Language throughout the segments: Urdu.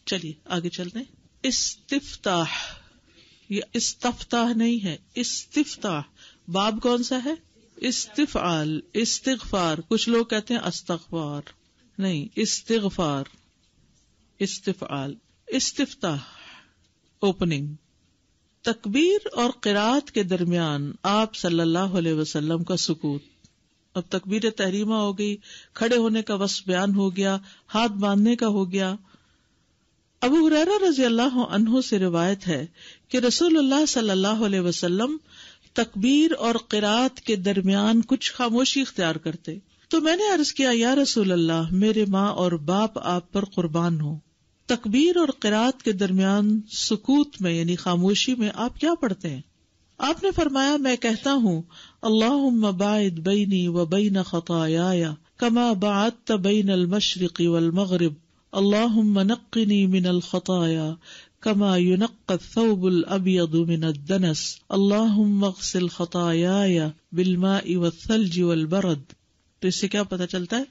چلیے آگے چلتے ہیں. استفتاح، یہ استفتاح نہیں ہے، استفتاح. باب کون سا ہے؟ استفعال، استغفار. کچھ لوگ کہتے ہیں استغفار، نہیں، استغفار. استفعال، استفتاح، اوپننگ. تکبیر اور قرات کے درمیان آپ صلی اللہ علیہ وسلم کا سکوت. اب تکبیر تحریمہ ہو گئی، کھڑے ہونے کا وصف بیان ہو گیا، ہاتھ باندھنے کا ہو گیا. ابو ہریرہ رضی اللہ عنہ سے روایت ہے کہ رسول اللہ صلی اللہ علیہ وسلم تکبیر اور قرات کے درمیان کچھ خاموشی اختیار کرتے. تو میں نے عرض کیا، یا رسول اللہ، میرے ماں اور باپ آپ پر قربان ہوں، تکبیر اور قرات کے درمیان سکوت میں یعنی خاموشی میں آپ کیا پڑھتے ہیں؟ آپ نے فرمایا، میں کہتا ہوں اللہم باعد بینی و بین خطایای کما باعدت بین المشرق والمغرب، اللہم نقنی من الخطایا کما ینقی الثوب الابیض من الدنس، اللہم اغسل خطایای بالماء والثلج والبرد. تو اس سے کیا پتہ چلتا ہے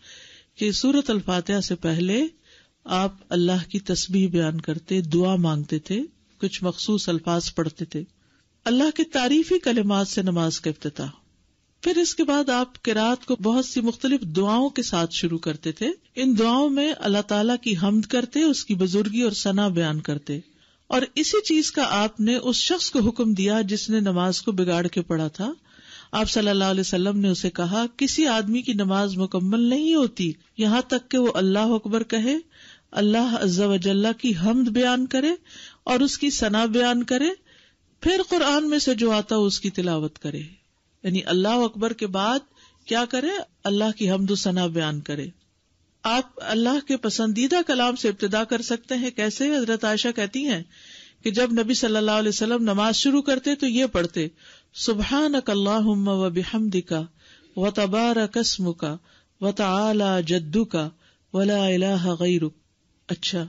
کہ سورۃ الفاتحہ سے پہلے آپ اللہ کی تسبیح بیان کرتے، دعا مانگتے تھے، کچھ مخصوص الفاظ پڑھتے تھے، اللہ کے تعریفی کلمات سے نماز کا افتتاح. پھر اس کے بعد آپ قرات کو بہت سی مختلف دعاؤں کے ساتھ شروع کرتے تھے. ان دعاؤں میں اللہ تعالیٰ کی حمد کرتے، اس کی بزرگی اور ثنا بیان کرتے. اور اسی چیز کا آپ نے اس شخص کو حکم دیا جس نے نماز کو بگاڑ کے پڑھا تھا. آپ صلی اللہ علیہ وسلم نے اسے کہا، کسی آدمی کی نماز مکمل نہیں ہوتی یہاں تک کہ وہ اللہ اکبر کہے، اللہ عز و جل کی حمد بیان کرے اور اس کی ثنا بیان کرے، پھر قرآن میں سے جو آتا اس کی تلاوت کرے. یعنی اللہ اکبر کے بعد کیا کرے؟ اللہ کی حمد و ثنا بیان کرے. آپ اللہ کے پسندیدہ کلام سے ابتدا کر سکتے ہیں. کیسے؟ حضرت عائشہ کہتی ہیں کہ جب نبی صلی اللہ علیہ وسلم نماز شروع کرتے تو یہ پڑھتے، سبحانک اللہم و بحمدک و تبارک اسمک و تعالی جدک و لا الہ غیرک. اچھا،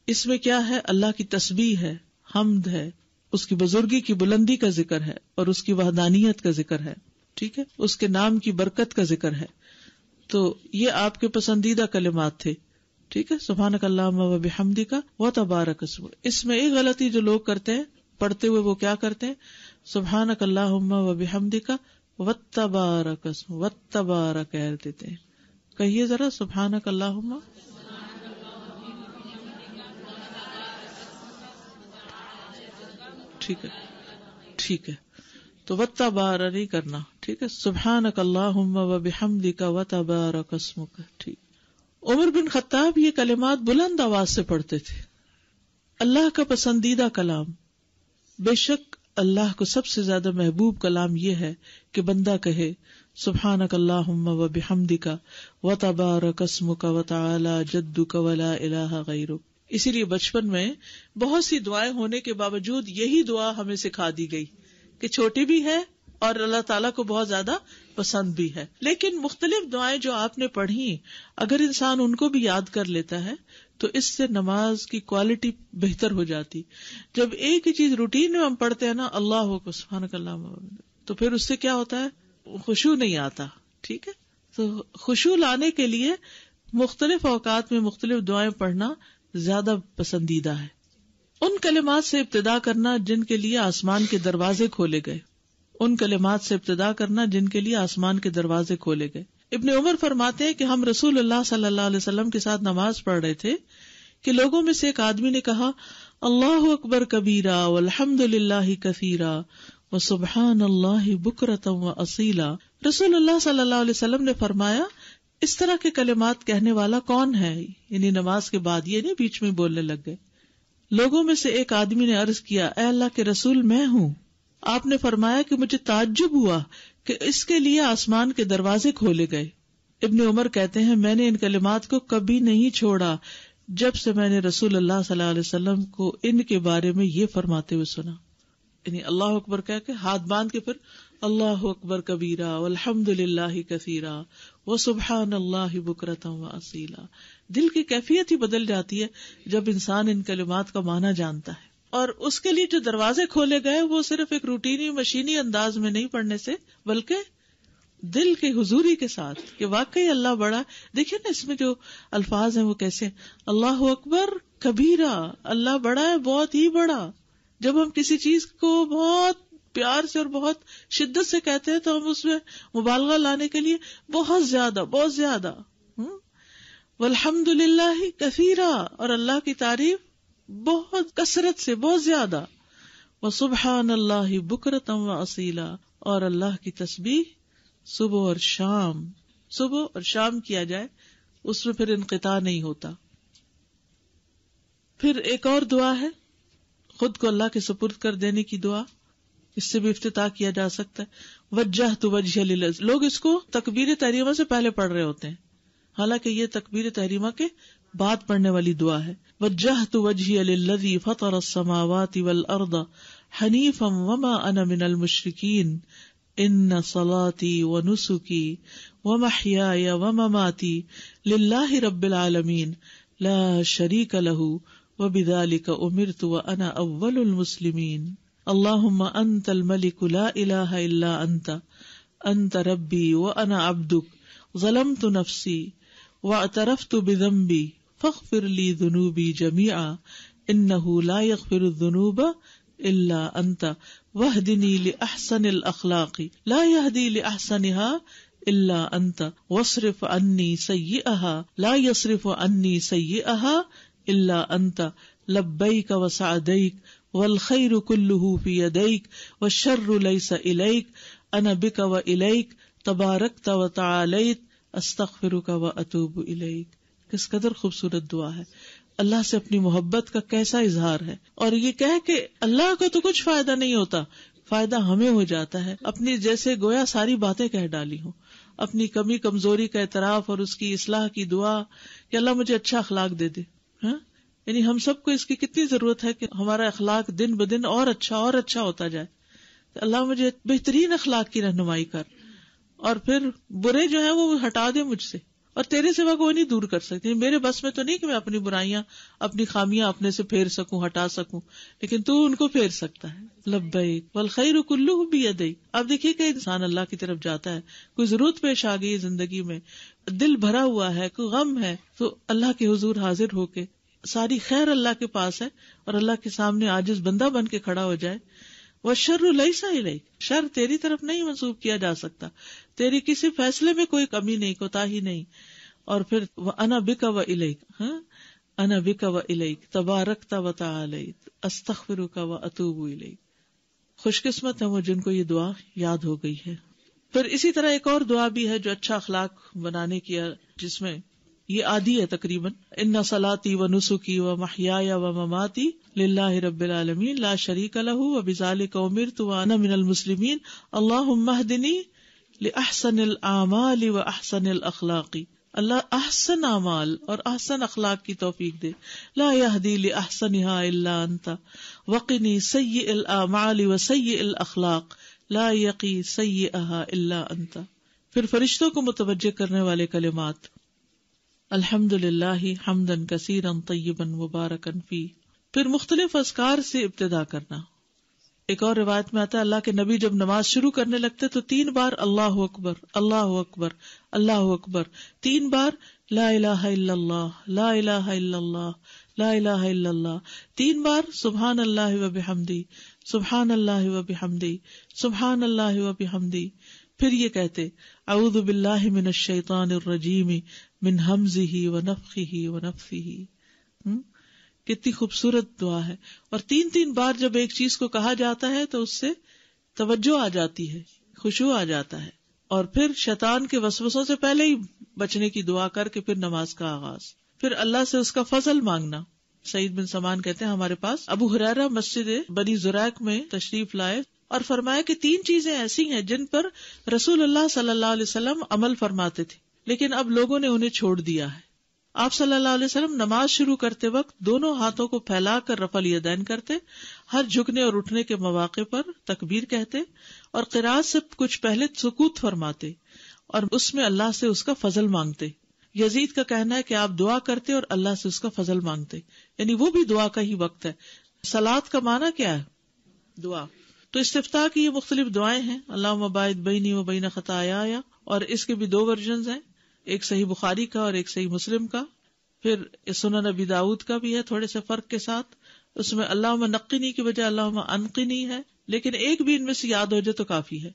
اس میں کیا ہے؟ اللہ کی تسبیح ہے، حمد ہے، اس کی بزرگی کی بلندی کا ذکر ہے اور اس کی وحدانیت کا ذکر ہے. ٹھیک ہے، اس کے نام کی برکت کا ذکر ہے. تو یہ آپ کے پسندیدہ کلمات تھے. ٹھیک ہے، سبحانک اللہم و بحمدک و تبارک اسمک. اس میں ایک غلطی جو لوگ کرتے ہیں پڑھتے ہوئے، وہ کیا کرتے ہیں؟ سبحانک اللہم و بحمدک و تبارک اسمک، و تبارک کہہ دیتے ہیں. کہیے ذرا، سبحانک اللہم. ٹھیک ہے تو وتبارک نہیں کرنا. ٹھیک ہے، سبحانک اللہم و بحمدک و تبارک اسمک. ٹھیک. عمر بن خطاب یہ کلمات بلند آواز سے پڑھتے تھے. اللہ کا پسندیدہ کلام، بے شک اللہ کو سب سے زیادہ محبوب کلام یہ ہے کہ بندہ کہے سبحانک اللہم و بحمدک و تبارک اسمک و تعالی جدک و لا الہ غیرک. اسی لیے بچپن میں بہت سی دعائیں ہونے کے باوجود یہی دعا ہمیں سکھا دی گئی کہ چھوٹی بھی ہے اور اللہ تعالیٰ کو بہت زیادہ پسند بھی ہے. لیکن مختلف دعائیں جو آپ نے پڑھی، اگر انسان ان کو بھی یاد کر لیتا ہے تو اس سے نماز کی کوالٹی بہتر ہو جاتی. جب ایک ہی چیز روٹین میں ہم پڑھتے ہیں نا، اللہ کو سبحانک اللہ، تو پھر اس سے کیا ہوتا ہے؟ خشوع نہیں آتا. ٹھیک ہے، تو خشوع لانے کے لیے مختلف اوقات میں مختلف دعائیں پڑھنا زیادہ پسندیدہ ہے. ان کلمات سے ابتدا کرنا جن کے لیے آسمان کے دروازے کھولے گئے، ان کلمات سے ابتدا کرنا جن کے لیے آسمان کے دروازے کھولے گئے. ابن عمر فرماتے ہیں کہ ہم رسول اللہ صلی اللہ علیہ وسلم کے ساتھ نماز پڑھ رہے تھے کہ لوگوں میں سے ایک آدمی نے کہا، اللہ اکبر کبیرا والحمد للہ کثیرا وسبحان اللہ بکرۃ واصیلا. رسول اللہ صلی اللہ علیہ وسلم نے فرمایا، اس طرح کے کلمات کہنے والا کون ہے؟ یعنی نماز کے بعد، یہ نہیں بیچ میں بولنے لگ گئے. لوگوں میں سے ایک آدمی نے عرض کیا، اے اللہ کے رسول، میں ہوں. آپ نے فرمایا کہ مجھے تعجب ہوا کہ اس کے لیے آسمان کے دروازے کھولے گئے. ابن عمر کہتے ہیں، میں نے ان کلمات کو کبھی نہیں چھوڑا جب سے میں نے رسول اللہ صلی اللہ علیہ وسلم کو ان کے بارے میں یہ فرماتے ہوئے سنا. یعنی اللہ اکبر کہہ کے ہاتھ باندھ کے پھر اللہ اکبر کبیرا والحمد للہ کثیرا وسبحان اللہ بکرۃ واصیلا. دل کی کیفیت ہی بدل جاتی ہے جب انسان ان کلمات کا معنی جانتا ہے. اور اس کے لیے جو دروازے کھولے گئے وہ صرف ایک روٹینی مشینی انداز میں نہیں پڑھنے سے، بلکہ دل کی حضوری کے ساتھ کہ واقعی اللہ بڑا. دیکھیں نا اس میں جو الفاظ ہیں وہ کیسے، اللہ اکبر کبیرہ، اللہ بڑا ہے، بہت ہی بڑا. جب ہم کسی چیز کو بہت پیار سے اور بہت شدت سے کہتے ہیں تو ہم اس میں مبالغہ لانے کے لیے بہت زیادہ بہت زیادہ. والحمد للہ کثیرا، اور اللہ کی تعریف بہت کثرت سے، بہت زیادہ. وسبحان اللہ بکرۃ واصیلا، اور اللہ کی تسبیح صبح اور شام، صبح اور شام کیا جائے، اس میں پھر انقطاع نہیں ہوتا. پھر ایک اور دعا ہے خود کو اللہ کے سپرد کر دینے کی دعا، اس سے بھی افتتاح کیا جا سکتا ہے. وجہت وجہی للذی، لوگ اس کو تکبیر تحریمہ سے پہلے پڑھ رہے ہوتے ہیں، حالانکہ یہ تکبیر تحریمہ کے بعد پڑھنے والی دعا ہے. وجہت وجہی للذی فطر السماوات والارض حنیفا وما انا من المشرکین ان صلاتی ونسکی ومحیای ومماتی للہ رب العالمین لا شریک لہ وبذلک امرت وانا اول المسلمین. اللہم انت الملک لا الہ الا انت ربی وانا عبدک ظلمت نفسی واعترفت بذنبی فاغفر لی ذنوبی جمیعا انہ لا یغفر الذنوب الا انت واہدنی لاحسن الاخلاق لا یہدی لاحسنها الا انت واصرف عنی سیئها لا یصرف عنی سیئها الا انت لبیک وسعدیک والخیر کلہ فی یدیک والشر لیس الیک انا بک والیک تبارکت وتعالیت استغفرک واتوب الیک. کس قدر خوبصورت دعا ہے. اللہ سے اپنی محبت کا کیسا اظہار ہے، اور یہ کہہ کہ اللہ کو تو کچھ فائدہ نہیں ہوتا، فائدہ ہمیں ہو جاتا ہے. اپنی جیسے گویا ساری باتیں کہہ ڈالی ہوں، اپنی کمی کمزوری کا اعتراف اور اس کی اصلاح کی دعا کہ اللہ مجھے اچھا اخلاق دے دے. یعنی ہم سب کو اس کی کتنی ضرورت ہے کہ ہمارا اخلاق دن بدن اور اچھا ہوتا جائے. اللہ مجھے بہترین اخلاق کی رہنمائی کر، اور پھر برے جو ہیں وہ ہٹا دے مجھ سے، اور تیرے سوا کوئی نہیں دور کر سکتی. میرے بس میں تو نہیں کہ میں اپنی برائیاں، اپنی خامیاں اپنے سے پھیر سکوں، ہٹا سکوں، لیکن تو ان کو پھیر سکتا ہے. لبیک والخیر کلہ بیدیک. اب دیکھیے کہ انسان اللہ کی طرف جاتا ہے، کوئی ضرورت پیش آ گئی زندگی میں، دل بھرا ہوا ہے، کوئی غم ہے، تو اللہ کے حضور حاضر ہو کے ساری خیر اللہ کے پاس ہے، اور اللہ کے سامنے عاجز بندہ بن کے کھڑا ہو جائے. والشر لیس الیک، شر تیری طرف نہیں منسوب کیا جا سکتا، تیری کسی فیصلے میں کوئی کمی نہیں، کوتاہی نہیں. اور پھر انا بک و الیک، انا بک و الیک تبارکت و تعالیت استغفرک و اتوب الیک. خوش قسمت ہے وہ جن کو یہ دعا یاد ہو گئی ہے. پھر اسی طرح ایک اور دعا بھی ہے جو اچھا اخلاق بنانے کی، جس میں یہ عادی ہے تقریباً. ان صلاتی و نسکی و محیای و مماتی للہ رب العالمین لا شریک لہ وبذلک امرت وانا من المسلمین اللہم اہدنی لاحسن الاعمال و احسن الاخلاق. اللہ احسن اعمال اور احسن اخلاق کی توفیق دے. لا یہدی لاحسنها الا انت وقنی سیئ الاعمال و سیئ الاخلاق لا یقی سیئها الا انت. پھر فرشتوں کو متوجہ کرنے والے کلمات، الحمد للہ حمدا کثیرا طیبا مبارکا فیہ. پھر مختلف اذکار سے ابتدا کرنا. ایک اور روایت میں آتا ہے اللہ کے نبی جب نماز شروع کرنے لگتے تو 3 بار اللہ اکبر اللہ اکبر اللہ اکبر، 3 بار لا الہ الا اللہ لا الہ الا اللہ لا الہ الا اللہ، 3 بار سبحان اللہ و بحمدی سبحان اللہ و بحمدی سبحان اللہ و بحمدی. پھر یہ کہتے اعوذ باللہ من الشیطان الرجیم من ہمزہ ونفخہ ونفثہ. کتنی خوبصورت دعا ہے. اور 3 بار جب ایک چیز کو کہا جاتا ہے تو اس سے توجہ آ جاتی ہے، خشوع آ جاتا ہے. اور پھر شیطان کے وسوسوں سے پہلے ہی بچنے کی دعا کر کے پھر نماز کا آغاز. پھر اللہ سے اس کا فضل مانگنا. سعید بن سمان کہتے ہیں ہمارے پاس ابو ہریرہ مسجد بنی زریق میں تشریف لائے اور فرمایا کہ 3 چیزیں ایسی ہیں جن پر رسول اللہ صلی اللہ علیہ وسلم عمل فرماتے تھے لیکن اب لوگوں نے انہیں چھوڑ دیا ہے. آپ صلی اللہ علیہ وسلم نماز شروع کرتے وقت دونوں ہاتھوں کو پھیلا کر رفع الیدین کرتے، ہر جھکنے اور اٹھنے کے مواقع پر تکبیر کہتے، اور قرات سے کچھ پہلے سکوت فرماتے اور اس میں اللہ سے اس کا فضل مانگتے. یزید کا کہنا ہے کہ آپ دعا کرتے اور اللہ سے اس کا فضل مانگتے، یعنی وہ بھی دعا کا ہی وقت ہے. صلاۃ کا معنی کیا ہے؟ دعا. تو استفتاح کی یہ مختلف دعائیں ہیں. اللہم باعث بینی و بین خطایا، اور اس کے بھی 2 ورژنز ہیں، ایک صحیح بخاری کا اور ایک صحیح مسلم کا. پھر سنن ابی داؤد کا بھی ہے تھوڑے سے فرق کے ساتھ، اس میں اللہم نقنی کی بجائے اللہم انقنی ہے، لیکن ایک بھی ان میں سے یاد ہو جائے تو کافی ہے.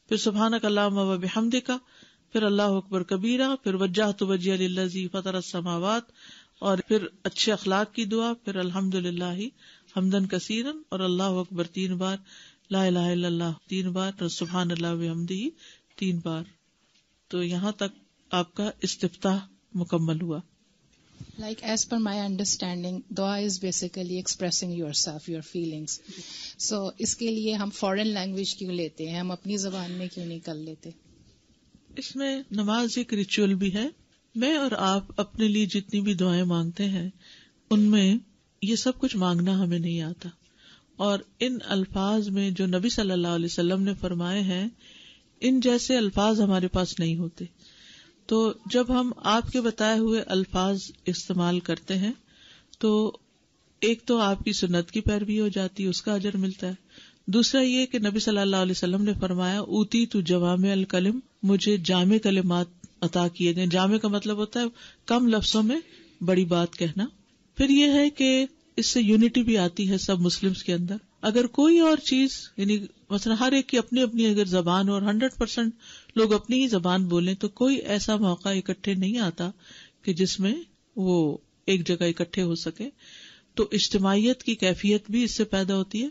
پھر سبحانک اللہم و بحمدک، پھر اللہ اکبر کبیرہ، پھر وجہت وجہی للذی فطر السماوات، اور پھر اچھے اخلاق کی دعا، پھر الحمدللہ حمدن کثیرا، اور اللہ اکبر 3 بار، لا الہ الا اللہ 3 بار، اور سبحان اللہ بحمدہ 3 بار. تو یہاں تک آپ کا استفتاح مکمل ہوا. Like as per my understanding, dua is basically expressing yourself, your feelings. So اس کے لیے ہم فورن لینگویج کیوں لیتے ہیں، ہم اپنی زبان میں کیوں نہیں کر لیتے؟ اس میں نماز ایک ریچول بھی ہے. میں اور آپ اپنے لیے جتنی بھی دعائیں مانگتے ہیں ان میں یہ سب کچھ مانگنا ہمیں نہیں آتا، اور ان الفاظ میں جو نبی صلی اللہ علیہ وسلم نے فرمائے ہیں ان جیسے الفاظ ہمارے پاس نہیں ہوتے. تو جب ہم آپ کے بتائے ہوئے الفاظ استعمال کرتے ہیں تو ایک تو آپ کی سنت کی پیروی ہو جاتی ہے، اس کا اجر ملتا ہے. دوسرا یہ کہ نبی صلی اللہ علیہ وسلم نے فرمایا اوتی تو جوامع الکلم، مجھے جامع کلمات عطا کیے گئے. جامع کا مطلب ہوتا ہے کم لفظوں میں بڑی بات کہنا. پھر یہ ہے کہ اس سے یونٹی بھی آتی ہے سب مسلمز کے اندر. اگر کوئی اور چیز، یعنی مثلا ہر ایک کی اپنی اپنی اگر زبان اور 100% لوگ اپنی ہی زبان بولیں تو کوئی ایسا موقع اکٹھے نہیں آتا کہ جس میں وہ ایک جگہ اکٹھے ہو سکے. تو اجتماعیت کی کیفیت بھی اس سے پیدا ہوتی ہے.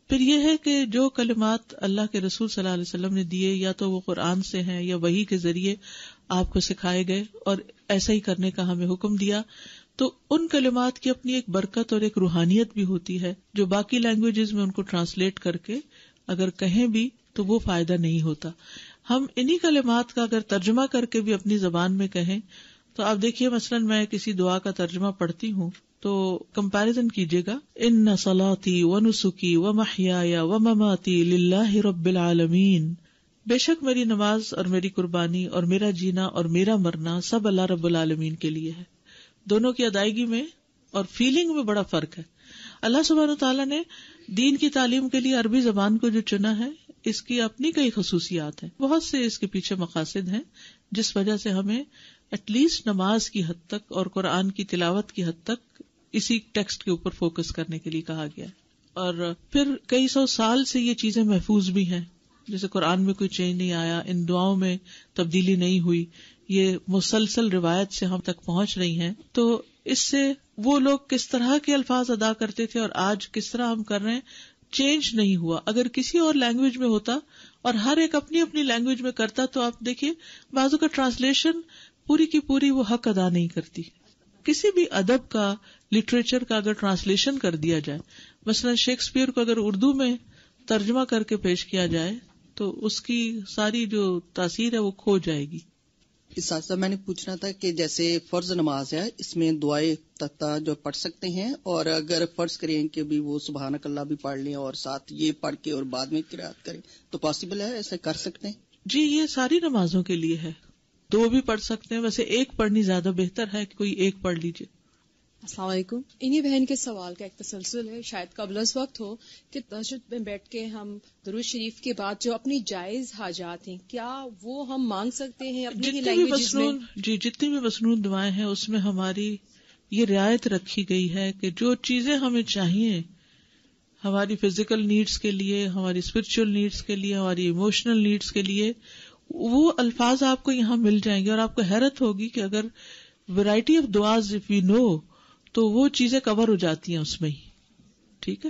پھر یہ ہے کہ جو کلمات اللہ کے رسول صلی اللہ علیہ وسلم نے دیے یا تو وہ قرآن سے ہیں یا وحی کے ذریعے آپ کو سکھائے گئے اور ایسا ہی کرنے کا ہمیں حکم دیا، تو ان کلمات کی اپنی ایک برکت اور ایک روحانیت بھی ہوتی ہے جو باقی لینگویجز میں ان کو ٹرانسلیٹ کر کے اگر کہیں بھی تو وہ فائدہ نہیں ہوتا. ہم انہی کلمات کا اگر ترجمہ کر کے بھی اپنی زبان میں کہیں تو آپ دیکھیے مثلاً میں کسی دعا کا ترجمہ پڑھتی ہوں تو کمپیریزن کیجیے گا، ان صلاتی و نسکی و محیای و مماتی للہ رب العالمین، بے شک میری نماز اور میری قربانی اور میرا جینا اور میرا مرنا سب اللہ رب العالمین کے لیے ہے. دونوں کی ادائیگی میں اور فیلنگ میں بڑا فرق ہے. اللہ سبحانہ وتعالیٰ نے دین کی تعلیم کے لیے عربی زبان کو جو چنا ہے اس کی اپنی کئی خصوصیات ہیں، بہت سے اس کے پیچھے مقاصد ہیں جس وجہ سے ہمیں ایٹ لیسٹ نماز کی حد تک اور قرآن کی تلاوت کی حد تک اسی ٹیکسٹ کے اوپر فوکس کرنے کے لیے کہا گیا ہے. اور پھر کئی سو سال سے یہ چیزیں محفوظ بھی ہیں، جیسے قرآن میں کوئی چینج نہیں آیا، ان دعاؤں میں تبدیلی نہیں ہوئی، یہ مسلسل روایت سے ہم تک پہنچ رہی ہیں. تو اس سے وہ لوگ کس طرح کے الفاظ ادا کرتے تھے اور آج کس طرح ہم کر رہے ہیں چینج نہیں ہوا. اگر کسی اور لینگویج میں ہوتا اور ہر ایک اپنی اپنی لینگویج میں کرتا تو آپ دیکھیے بعضوں کا ٹرانسلیشن پوری کی پوری وہ حق ادا نہیں کرتی. کسی بھی ادب کا، لٹریچر کا اگر ٹرانسلیشن کر دیا جائے، مثلا شیکسپیئر کو اگر اردو میں ترجمہ کر کے پیش کیا جائے تو اس کی ساری جو تاثیر ہے وہ کھو جائے گی. اساتذہ میں نے پوچھنا تھا کہ جیسے فرض نماز ہے اس میں دعائیں تختہ جو پڑھ سکتے ہیں، اور اگر فرض کریں کہ بھی وہ سبحانک اللہ بھی پڑھ لیں اور ساتھ یہ پڑھ کے اور بعد میں قرات کریں تو پاسبل ہے، ایسا کر سکتے ہیں؟ جی یہ ساری نمازوں کے لیے ہے، 2 بھی پڑھ سکتے ہیں، ویسے 1 پڑھنی زیادہ بہتر ہے کہ کوئی 1 پڑھ لیجیے. السلام علیکم. انہی بہن کے سوال کا ایک تسلسل ہے، شاید قبل از وقت ہو، کہ تہجد میں بیٹھ کے ہم درود شریف کے بعد جو اپنی جائز حاجات ہیں کیا وہ ہم مانگ سکتے ہیں اپنی ہی لینگویجز میں؟ جی جتنی بھی مسنون دعائیں ہیں اس میں ہماری یہ رعایت رکھی گئی ہے کہ جو چیزیں ہمیں چاہیے ہماری فزیکل نیڈز کے لیے، ہماری اسپرچل نیڈز کے لیے، ہماری ایموشنل نیڈز کے لیے، وہ الفاظ آپ کو یہاں مل جائیں گے. اور آپ کو حیرت ہوگی کہ اگر ویرائٹی آف دعاز اف وی نو تو وہ چیزیں کور ہو جاتی ہیں اس میں ہی. ٹھیک ہے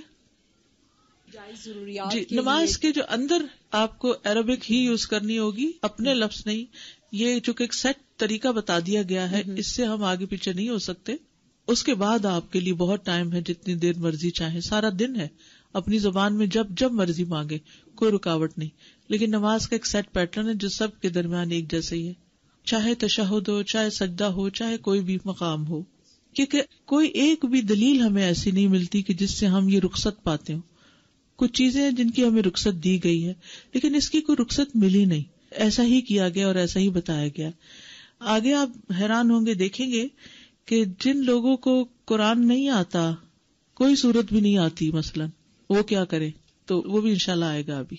ضروریات جی. نماز کے جو اندر آپ کو عربک ہی یوز کرنی ہوگی، اپنے لفظ نہیں. یہ چونکہ ایک سیٹ طریقہ بتا دیا گیا ہے، اس سے ہم آگے پیچھے نہیں ہو سکتے. اس کے بعد آپ کے لیے بہت ٹائم ہے، جتنی دیر مرضی چاہیں، سارا دن ہے، اپنی زبان میں جب مرضی مانگے، کوئی رکاوٹ نہیں. لیکن نماز کا ایک سیٹ پیٹرن ہے جو سب کے درمیان ایک جیسا ہی ہے، چاہے تشہد ہو، چاہے سجدہ ہو، چاہے کوئی بھی مقام ہو. کیونکہ کوئی ایک بھی دلیل ہمیں ایسی نہیں ملتی کہ جس سے ہم یہ رخصت پاتے ہوں. کچھ چیزیں ہیں جن کی ہمیں رخصت دی گئی ہے لیکن اس کی کوئی رخصت ملی نہیں، ایسا ہی کیا گیا اور ایسا ہی بتایا گیا. آگے آپ حیران ہوں گے، دیکھیں گے کہ جن لوگوں کو قرآن نہیں آتا، کوئی سورت بھی نہیں آتی مثلا، وہ کیا کریں، تو وہ بھی انشاءاللہ آئے گا ابھی.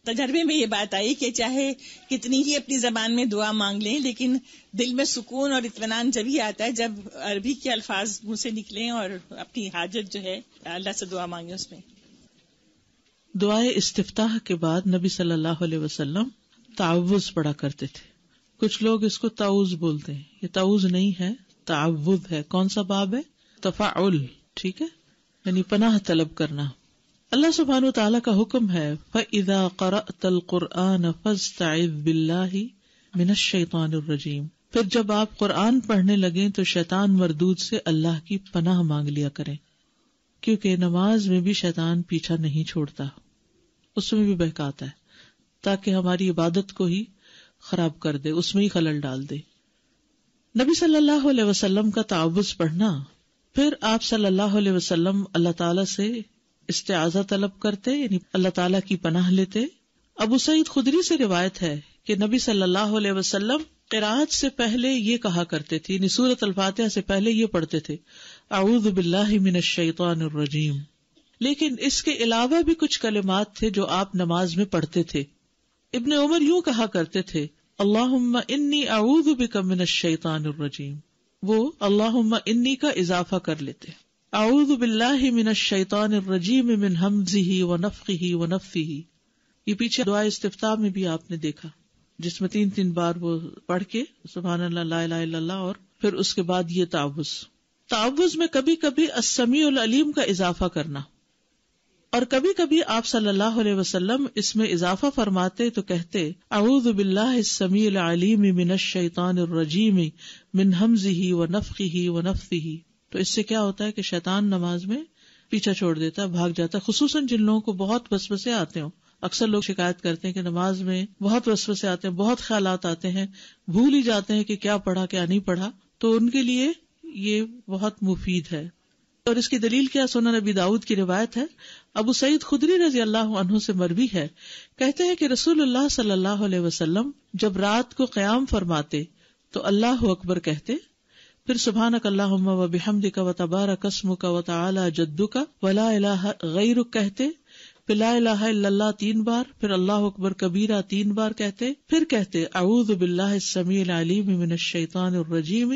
تجربے میں یہ بات آئی کہ چاہے کتنی ہی اپنی زبان میں دعا مانگ لیں، لیکن دل میں سکون اور اطمینان جب ہی آتا ہے جب عربی کے الفاظ منہ سے نکلیں اور اپنی حاجت جو ہے اللہ سے دعا مانگیں. اس میں دعائے استفتاح کے بعد نبی صلی اللہ علیہ وسلم تعوذ پڑھا کرتے تھے. کچھ لوگ اس کو تعوذ بولتے ہیں، یہ تعوذ نہیں ہے، تعوذ ہے. کون سا باب ہے؟ تفاعل. ٹھیک ہے، یعنی پناہ طلب کرنا. اللہ سبحانہ وتعالیٰ کا حکم ہے فَإِذَا قَرَأْتَ الْقُرْآنَ فَاسْتَعِذْ بِاللَّهِ مِنَ الشَّيْطَانِ الرَّجِيمِ. پھر جب آپ قرآن پڑھنے لگیں تو شیطان مردود سے اللہ کی پناہ مانگ لیا کریں، کیونکہ نماز میں بھی شیطان پیچھا نہیں چھوڑتا، اس میں بھی بہکاتا ہے تاکہ ہماری عبادت کو ہی خراب کر دے، اس میں ہی خلل ڈال دے. نبی صلی اللہ علیہ وسلم کا تعوذ پڑھنا، پھر آپ صلی اللہ علیہ وسلم اللہ تعالیٰ سے استعاذہ طلب کرتے، یعنی اللہ تعالیٰ کی پناہ لیتے. ابو سعید خدری سے روایت ہے کہ نبی صلی اللہ علیہ وسلم قرأت سے پہلے یہ کہا کرتے تھے، یعنی سورۃ الفاتحہ سے پہلے یہ پڑھتے تھے اعوذ باللہ من الشیطان الرجیم. لیکن اس کے علاوہ بھی کچھ کلمات تھے جو آپ نماز میں پڑھتے تھے. ابن عمر یوں کہا کرتے تھے اللہم انی اعوذ بک من الشیطان الرجیم. وہ اللہم انی کا اضافہ کر لیتے، اعوذ باللہ من الشیطان الرجیم من ہمزہ ونفخہ ونفثہ. یہ پیچھے دعائے استفتاح میں بھی آپ نے دیکھا، جس میں 3 بار وہ پڑھ کے سبحان اللہ لا الہ الا اللہ، اور پھر اس کے بعد یہ تعوذ. تعوذ میں کبھی کبھی السمیع العلیم کا اضافہ کرنا، اور کبھی کبھی آپ صلی اللہ علیہ وسلم اس میں اضافہ فرماتے تو کہتے اعوذ باللہ السمیع العلیم من الشیطان الرجیم من ہمزہ ونفخہ ونفثہ. تو اس سے کیا ہوتا ہے کہ شیطان نماز میں پیچھا چھوڑ دیتا ہے، بھاگ جاتا ہے. خصوصاً جن لوگوں کو بہت وسوسے آتے ہوں، اکثر لوگ شکایت کرتے ہیں کہ نماز میں بہت وسوسے آتے ہیں، بہت خیالات آتے ہیں، بھول ہی جاتے ہیں کہ کیا پڑھا کیا نہیں پڑھا. تو ان کے لیے یہ بہت مفید ہے. اور اس کی دلیل کیا؟ سنن نبی داؤد کی روایت ہے، ابو سعید خدری رضی اللہ عنہ سے مروی ہے، کہتے ہیں کہ رسول اللہ صلی اللہ علیہ وسلم جب رات کو قیام فرماتے تو اللہ اکبر کہتے، پھر سبحانک اللہم و بحمدک و تبارک اسمک و تعالی جدک و لا الہ غیرک کہتے، پھر لا الہ الا اللہ 3 بار، پھر اللہ اکبر کبیرہ 3 بار کہتے، پھر کہتے اعوذ باللہ السمیع العلیم من الشیطان الرجیم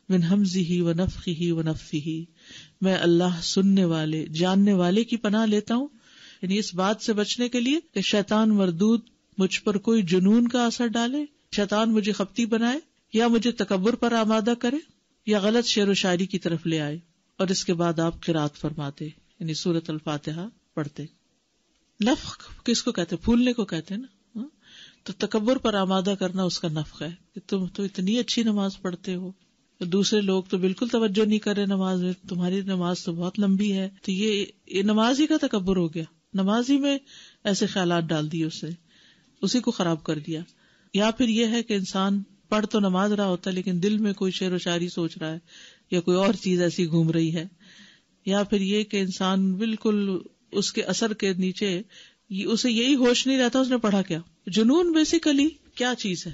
من ہمزہ ونفخہ ونفثہ. میں اللہ سننے والے جاننے والے کی پناہ لیتا ہوں، یعنی اس بات سے بچنے کے لیے کہ شیطان مردود مجھ پر کوئی جنون کا اثر ڈالے، شیطان مجھے خپتی بنائے، یا مجھے تکبر پر آمادہ کرے، یا غلط شعر و شاعری کی طرف لے آئے. اور اس کے بعد آپ قرات فرماتے، یعنی سورۃ الفاتحہ پڑھتے. نفخ کس کو کہتے؟ پھولنے کو کہتے ہیں نا. تو تکبر پر آمادہ کرنا اس کا نفخ ہے کہ تم تو اتنی اچھی نماز پڑھتے ہو، دوسرے لوگ تو بالکل توجہ نہیں کر رہے نماز میں، تمہاری نماز تو بہت لمبی ہے. تو یہ نماز ہی کا تکبر ہو گیا، نماز ہی میں ایسے خیالات ڈال دیے، اسی کو خراب کر دیا. یا پھر یہ ہے کہ انسان پڑھ تو نماز رہا ہوتا ہے لیکن دل میں کوئی شعر و شاعری سوچ رہا ہے، یا کوئی اور چیز ایسی گھوم رہی ہے. یا پھر یہ کہ انسان بالکل اس کے اثر کے نیچے اسے یہی ہوش نہیں رہتا اس نے پڑھا کیا. جنون بیسیکلی کیا چیز ہے؟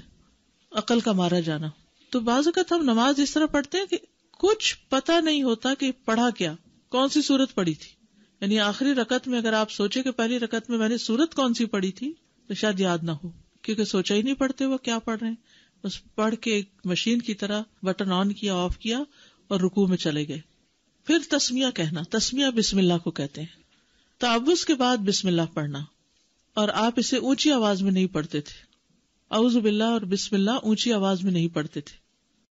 عقل کا مارا جانا. تو بعض اوقات ہم نماز اس طرح پڑھتے ہیں کہ کچھ پتہ نہیں ہوتا کہ پڑھا کیا، کون سی سورت پڑھی تھی. یعنی آخری رکعت میں اگر آپ سوچے کہ پہلی رکعت میں نے سورت کون سی پڑھی تھی تو شاید یاد نہ ہو، کیونکہ سوچا ہی نہیں پڑھتے وہ کیا پڑھ رہے ہیں. بس پڑھ کے ایک مشین کی طرح بٹن آن کیا، آف کیا اور رکوع میں چلے گئے. پھر تسمیہ کہنا، تسمیہ بسم اللہ کو کہتے ہیں. تعوذ کے بعد بسم اللہ پڑھنا، اور آپ اسے اونچی آواز میں نہیں پڑھتے تھے. اعوذ باللہ اور بسم اللہ اونچی آواز میں نہیں پڑھتے تھے.